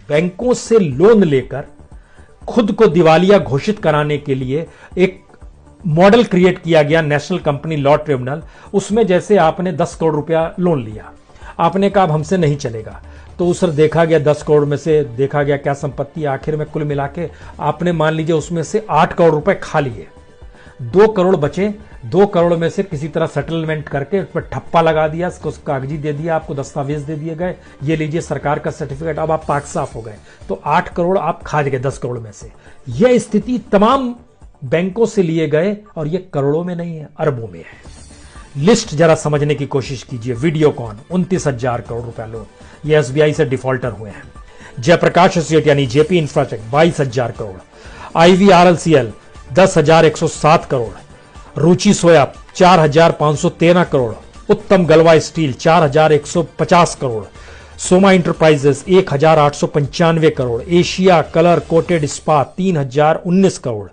बैंकों से लोन लेकर खुद को दिवालिया घोषित कराने के लिए एक मॉडल क्रिएट किया गया, नेशनल कंपनी लॉ ट्रिब्यूनल। उसमें जैसे आपने 10 करोड़ रुपया लोन लिया, आपने कहा अब हमसे नहीं चलेगा, तो उस देखा गया 10 करोड़ में से देखा गया क्या संपत्ति, आखिर में कुल मिला के आपने मान लीजिए उसमें से 8 करोड़ रुपए खा लिए, 2 करोड़ बचे। 2 करोड़ में से किसी तरह सेटलमेंट करके उस पर ठप्पा लगा दिया, उसको कागजी दे दिया, आपको दस्तावेज दे दिए गए, ये लीजिए सरकार का सर्टिफिकेट, अब आप पाक साफ हो गए। तो 8 करोड़ आप खा गए 10 करोड़ में से। यह स्थिति तमाम बैंकों से लिए गए, और ये करोड़ों में नहीं है, अरबों में है। लिस्ट जरा समझने की कोशिश कीजिए। वीडियोकॉन 29,000 करोड़ रुपया लोन, ये एसबीआई से डिफॉल्टर हुए हैं। जयप्रकाश एसोसिएट यानी JP infrastructure 22,000 crore, IVRLCL 10,107 crore, Ruchi soya 4,513 crore, Uttam Galva steel 4,150 crore, Soma enterprises 1,895 crore, Asia colour coated Ispat 3,019 crore,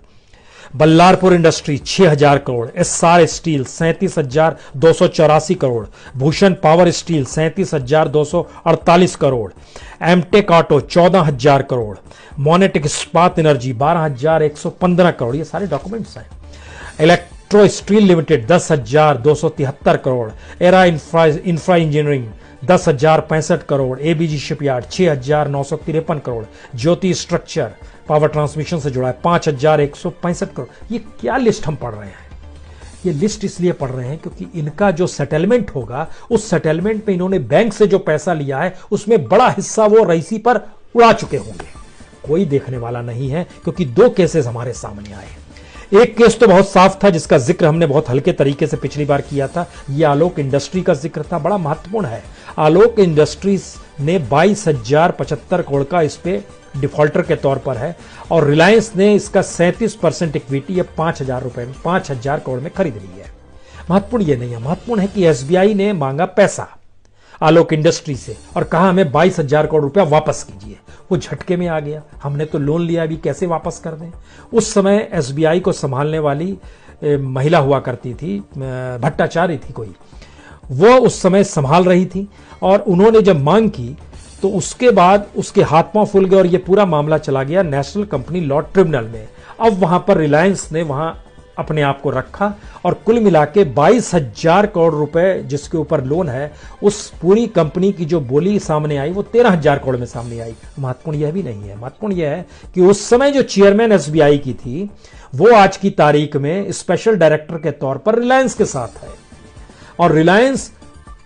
Ballarpur industry 6,000 crore, Essar steel 37,284 crore, Bhushan power steel 37,248 crore, Amtek auto 14,000 crore, Monnet Ispat energy 12,115 crore, ये सारे डॉक्यूमेंट्स हैं। Electro steel limited 10,273 crore, Era infra engineering 10,065 crore, ABG shipyard 6,953 crore, ज्योति structure power transmission से जुड़ा है 5,165 करोड़। ये क्या list हम पढ़ रहे हैं? ये लिस्ट इसलिए पढ़ रहे हैं क्योंकि इनका जो सेटलमेंट होगा, उस सेटलमेंट पे इन्होंने बैंक से जो पैसा लिया है उसमें बड़ा हिस्सा वो रईसी पर उड़ा चुके होंगे। कोई देखने वाला नहीं है, क्योंकि 2 केसेस हमारे सामने आए। एक केस तो बहुत साफ था, जिसका जिक्र हमने बहुत हल्के तरीके से पिछली बार किया था। यह आलोक इंडस्ट्री का जिक्र था, बड़ा महत्वपूर्ण है। आलोक इंडस्ट्रीज ने 22,075 करोड़ का इस पे डिफॉल्टर के तौर पर है, और रिलायंस ने इसका 37% इक्विटी अब 5,000 करोड़ में खरीद ली है। महत्वपूर्ण ये नहीं है, महत्वपूर्ण है कि एसबीआई ने मांगा पैसा आलोक इंडस्ट्री से और कहा हमें 22,000 करोड़ रुपया वापस कीजिए। वो झटके में आ गया, हमने तो लोन लिया, अभी कैसे वापस कर दें। उस समय एसबीआई को संभालने वाली महिला हुआ करती थी, भट्टाचार्य थी कोई, वो उस समय संभाल रही थी, और उन्होंने जब मांग की तो उसके बाद उसके हाथ पांव फूल गए और ये पूरा मामला चला गया नेशनल कंपनी लॉ ट्रिब्यूनल में। अब वहां पर रिलायंस ने वहां अपने आप को रखा, और कुल मिला के 22,000 करोड़ रुपए जिसके ऊपर लोन है, उस पूरी कंपनी की जो बोली सामने आई वो 13,000 करोड़ में सामने आई। महत्वपूर्ण यह भी नहीं है, महत्वपूर्ण यह है कि उस समय जो चेयरमैन एसबीआई की थी, वो आज की तारीख में स्पेशल डायरेक्टर के तौर पर रिलायंस के साथ है। और रिलायंस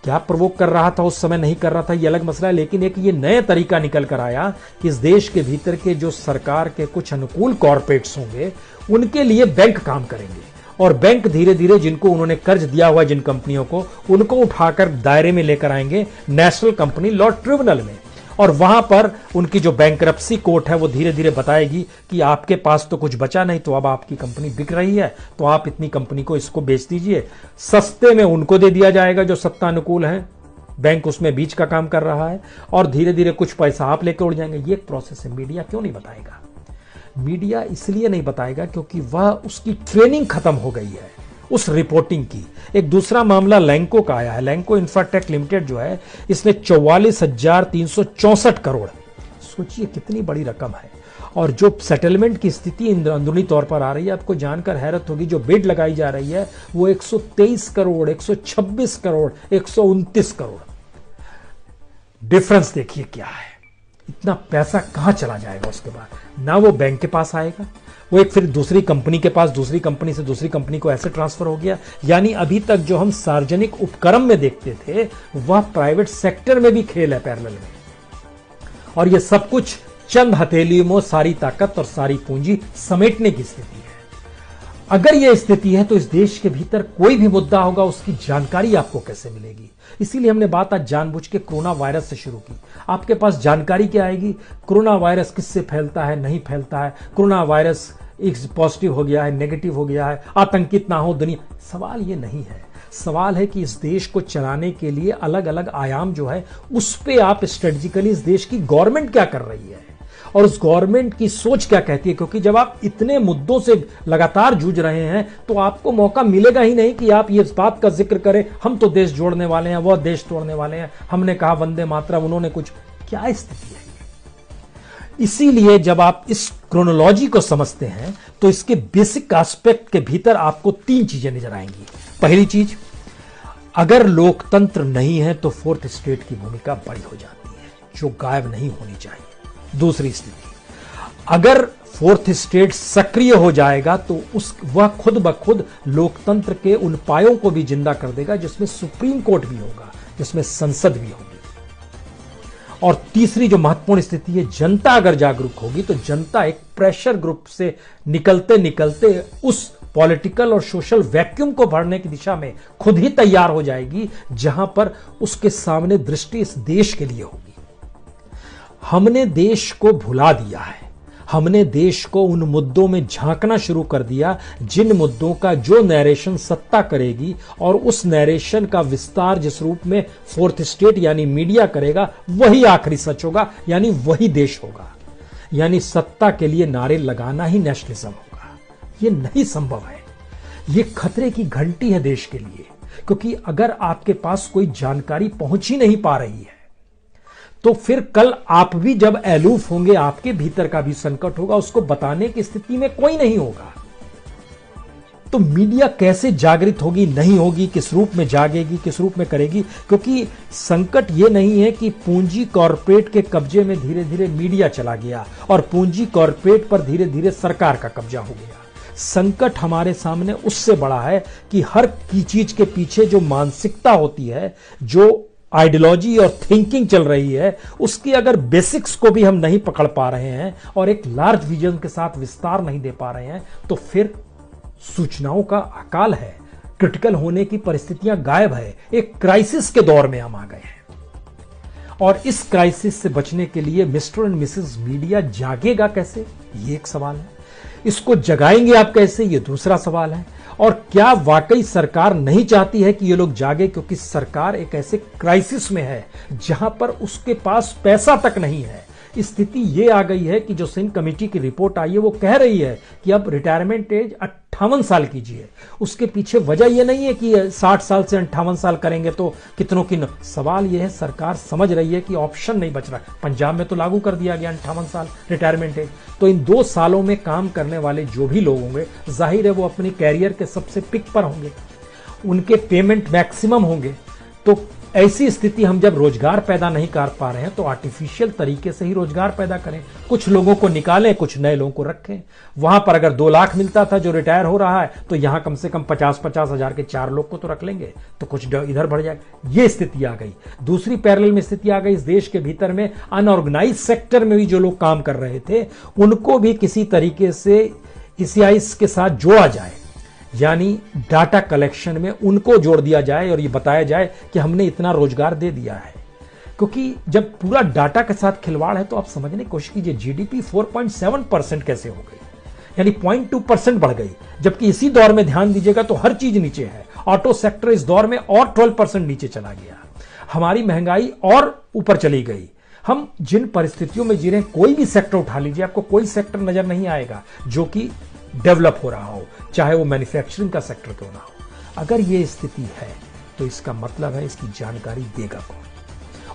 क्या प्रवोक कर रहा था उस समय, नहीं कर रहा था, ये अलग मसला है, लेकिन एक ये नया तरीका निकल कर आया कि इस देश के भीतर के जो सरकार के कुछ अनुकूल कॉर्पोरेट्स होंगे, उनके लिए बैंक काम करेंगे, और बैंक धीरे धीरे जिनको उन्होंने कर्ज दिया हुआ जिन कंपनियों को, उनको उठाकर दायरे में लेकर आएंगे नेशनल कंपनी लॉ ट्रिब्यूनल में, और वहां पर उनकी जो बैंकरप्सी कोर्ट है वो धीरे धीरे बताएगी कि आपके पास तो कुछ बचा नहीं, तो अब आपकी कंपनी बिक रही है, तो आप इतनी कंपनी को इसको बेच दीजिए। सस्ते में उनको दे दिया जाएगा जो सत्ता अनुकूल है, बैंक उसमें बीच का काम कर रहा है, और धीरे धीरे कुछ पैसा आप लेकर उड़ जाएंगे। ये एक प्रोसेस है। मीडिया क्यों नहीं बताएगा? मीडिया इसलिए नहीं बताएगा क्योंकि वह उसकी ट्रेनिंग खत्म हो गई है उस रिपोर्टिंग की। एक दूसरा मामला लैंको का आया है। लैंको इंफ्राटेक लिमिटेड जो है, इसने 44,364 करोड़, सोचिए कितनी बड़ी रकम है, और जो सेटलमेंट की स्थिति अंदरूनी तौर पर आ रही है, आपको जानकर हैरत होगी, जो बिड लगाई जा रही है वो 123 करोड़, 126 करोड़, 129 करोड़। डिफरेंस देखिए क्या है। इतना पैसा कहां चला जाएगा उसके बाद? ना वो बैंक के पास आएगा, वो एक फिर दूसरी कंपनी के पास, दूसरी कंपनी से दूसरी कंपनी को ऐसे ट्रांसफर हो गया। यानी अभी तक जो हम सार्वजनिक उपक्रम में देखते थे, वह प्राइवेट सेक्टर में भी खेल है पैरेलल में, और ये सब कुछ चंद हथेलियों में सारी ताकत और सारी पूंजी समेटने की स्थिति है। अगर यह स्थिति है तो इस देश के भीतर कोई भी मुद्दा होगा, उसकी जानकारी आपको कैसे मिलेगी? इसीलिए हमने बात आज जानबूझ के कोरोना वायरस से शुरू की। आपके पास जानकारी क्या आएगी? कोरोना वायरस किससे फैलता है, नहीं फैलता है, कोरोना वायरस पॉजिटिव हो गया है, नेगेटिव हो गया है, आतंकित ना हो दुनिया। सवाल ये नहीं है। सवाल है कि इस देश को चलाने के लिए अलग अलग आयाम जो है, उस पे आप स्ट्रेटेजिकली इस देश की गवर्नमेंट क्या कर रही है और उस गवर्नमेंट की सोच क्या कहती है। क्योंकि जब आप इतने मुद्दों से लगातार जूझ रहे हैं, तो आपको मौका मिलेगा ही नहीं कि आप ये इस बात का जिक्र करें, हम तो देश जोड़ने वाले हैं, वह देश तोड़ने वाले हैं, हमने कहा वंदे मातरम, उन्होंने कुछ। क्या स्थिति है? इसीलिए जब आप इस क्रोनोलॉजी को समझते हैं तो इसके बेसिक एस्पेक्ट के भीतर आपको 3 चीजें नजर आएंगी। पहली चीज, अगर लोकतंत्र नहीं है तो फोर्थ स्टेट की भूमिका बड़ी हो जाती है, जो गायब नहीं होनी चाहिए। दूसरी स्थिति, अगर फोर्थ स्टेट सक्रिय हो जाएगा तो वह खुद ब खुद लोकतंत्र के उन पायों को भी जिंदा कर देगा जिसमें सुप्रीम कोर्ट भी होगा, जिसमें संसद भी होगी। और तीसरी जो महत्वपूर्ण स्थिति है, जनता अगर जागरूक होगी तो जनता एक प्रेशर ग्रुप से निकलते निकलते उस पॉलिटिकल और सोशल वैक्यूम को भरने की दिशा में खुद ही तैयार हो जाएगी, जहां पर उसके सामने दृष्टि इस देश के लिए होगी। हमने देश को भुला दिया है, हमने देश को उन मुद्दों में झांकना शुरू कर दिया जिन मुद्दों का जो नैरेशन सत्ता करेगी, और उस नैरेशन का विस्तार जिस रूप में फोर्थ स्टेट यानी मीडिया करेगा वही आखिरी सच होगा, यानी वही देश होगा। यानी सत्ता के लिए नारे लगाना ही नेशनलिज्म होगा। यह नहीं संभव है, यह खतरे की घंटी है देश के लिए, क्योंकि अगर आपके पास कोई जानकारी पहुंच ही नहीं पा रही है तो फिर कल आप भी जब एलूफ होंगे, आपके भीतर का भी संकट होगा, उसको बताने की स्थिति में कोई नहीं होगा। तो मीडिया कैसे जागृत होगी, नहीं होगी, किस रूप में जागेगी, किस रूप में करेगी? क्योंकि संकट यह नहीं है कि पूंजी कॉर्पोरेट के कब्जे में धीरे धीरे मीडिया चला गया और पूंजी कॉर्पोरेट पर धीरे धीरे सरकार का कब्जा हो गया। संकट हमारे सामने उससे बड़ा है कि हर की चीज के पीछे जो मानसिकता होती है, जो आइडियोलॉजी और थिंकिंग चल रही है, उसकी अगर बेसिक्स को भी हम नहीं पकड़ पा रहे हैं और एक लार्ज विजन के साथ विस्तार नहीं दे पा रहे हैं, तो फिर सूचनाओं का अकाल है, क्रिटिकल होने की परिस्थितियां गायब है। एक क्राइसिस के दौर में हम आ गए हैं, और इस क्राइसिस से बचने के लिए मिस्टर एंड मिसेस मीडिया जागेगा कैसे, ये एक सवाल है। इसको जगाएंगे आप कैसे, ये दूसरा सवाल है। और क्या वाकई सरकार नहीं चाहती है कि ये लोग जागे, क्योंकि सरकार एक ऐसे क्राइसिस में है जहां पर उसके पास पैसा तक नहीं है। स्थिति ये आ गई है कि जो सिंह कमेटी की रिपोर्ट आई है वो कह रही है कि अब रिटायरमेंट एज 58 साल कीजिए। उसके पीछे वजह ये नहीं है कि 60 साल से 58 साल करेंगे तो कितनों की सवाल ये है, सरकार समझ रही है कि ऑप्शन नहीं बच रहा। पंजाब में तो लागू कर दिया गया 58 साल रिटायरमेंट एज। तो इन 2 सालों में काम करने वाले जो भी लोग होंगे, जाहिर है वो अपने कैरियर के सबसे पिक पर होंगे, उनके पेमेंट मैक्सिमम होंगे। तो ऐसी स्थिति हम जब रोजगार पैदा नहीं कर पा रहे हैं तो आर्टिफिशियल तरीके से ही रोजगार पैदा करें, कुछ लोगों को निकालें, कुछ नए लोगों को रखें। वहां पर अगर 2 लाख मिलता था जो रिटायर हो रहा है, तो यहां कम से कम 50-50 हजार के 4 लोग को तो रख लेंगे, तो कुछ इधर बढ़ जाएगा। ये स्थिति आ गई। दूसरी पैरेलल में स्थिति आ गई इस देश के भीतर में, अनऑर्गेनाइज सेक्टर में भी जो लोग काम कर रहे थे उनको भी किसी तरीके से ईसीआईस के साथ जोड़ा जाए, यानी डाटा कलेक्शन में उनको जोड़ दिया जाए और ये बताया जाए कि हमने इतना रोजगार दे दिया है। क्योंकि जब पूरा डाटा के साथ खिलवाड़ है तो आप समझने की कोशिश कीजिए, जीडीपी 4.7% कैसे हो गई, यानी 0.2% बढ़ गई। जबकि इसी दौर में ध्यान दीजिएगा तो हर चीज नीचे है। ऑटो सेक्टर इस दौर में और 12% नीचे चला गया। हमारी महंगाई और ऊपर चली गई। हम जिन परिस्थितियों में जी रहे हैं, कोई भी सेक्टर उठा लीजिए, आपको कोई सेक्टर नजर नहीं आएगा जो कि डेवलप हो रहा हो, चाहे वो मैन्युफैक्चरिंग का सेक्टर क्यों ना हो। अगर ये स्थिति है तो इसका मतलब है इसकी जानकारी देगा कौन,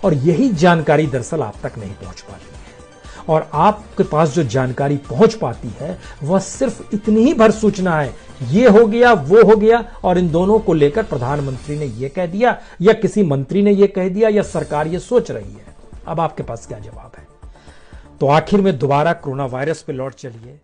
और यही जानकारी दरअसल आप तक नहीं पहुंच पाती है। और आपके पास जो जानकारी पहुंच पाती है वह सिर्फ इतनी ही भर सूचना है, ये हो गया वो हो गया, और इन दोनों को लेकर प्रधानमंत्री ने ये कह दिया या किसी मंत्री ने ये कह दिया या सरकार ये सोच रही है। अब आपके पास क्या जवाब है? तो आखिर में दोबारा कोरोना वायरस पे लौट चलिए।